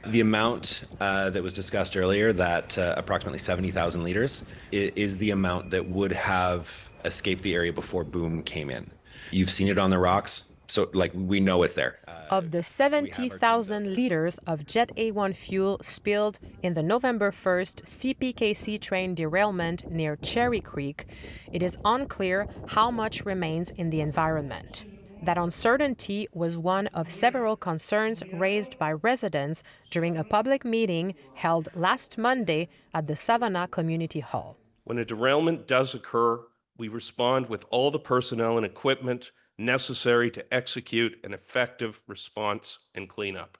The amount that was discussed earlier, that approximately 70,000 litres, is the amount that would have escaped the area before boom came in. You've seen it on the rocks, so like we know it's there. Of the We have our teams out 70,000 there. liters of Jet A1 fuel spilled in the November 1st CPKC train derailment near Cherry Creek, it is unclear how much remains in the environment. That uncertainty was one of several concerns raised by residents during a public meeting held last Monday at the Savona Community Hall. When a derailment does occur, we respond with all the personnel and equipment necessary to execute an effective response and cleanup.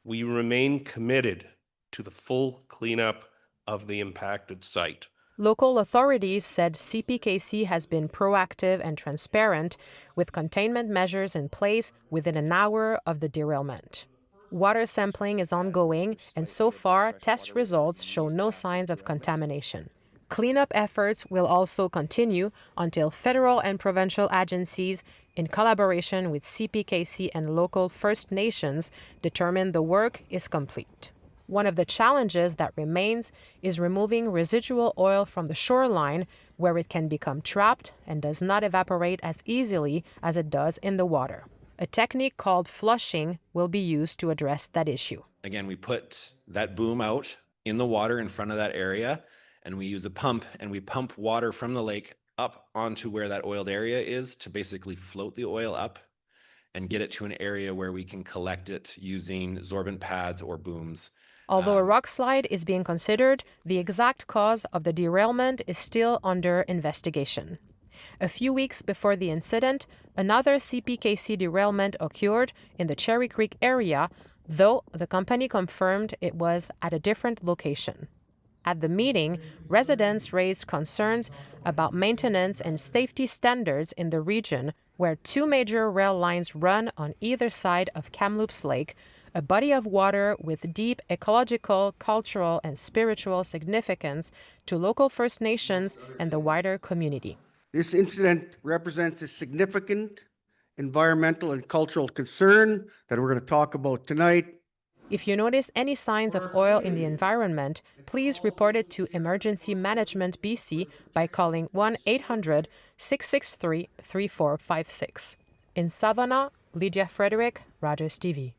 We remain committed to the full cleanup of the impacted site. Local authorities said CPKC has been proactive and transparent, with containment measures in place within an hour of the derailment. Water sampling is ongoing, and so far, test results show no signs of contamination. Cleanup efforts will also continue until federal and provincial agencies, in collaboration with CPKC and local First Nations, determine the work is complete. One of the challenges that remains is removing residual oil from the shoreline, where it can become trapped and does not evaporate as easily as it does in the water. A technique called flushing will be used to address that issue. Again, we put that boom out in the water in front of that area, and we use a pump, and we pump water from the lake up onto where that oiled area is to basically float the oil up and get it to an area where we can collect it using sorbent pads or booms. Although a rock slide is being considered, the exact cause of the derailment is still under investigation. A few weeks before the incident, another CPKC derailment occurred in the Cherry Creek area, though the company confirmed it was at a different location. At the meeting, residents raised concerns about maintenance and safety standards in the region, where two major rail lines run on either side of Kamloops Lake, a body of water with deep ecological, cultural, and spiritual significance to local First Nations and the wider community. This incident represents a significant environmental and cultural concern that we're going to talk about tonight. If you notice any signs of oil in the environment, please report it to Emergency Management BC by calling 1-800-663-3456. In Savona, Lydia Frederick, Rogers TV.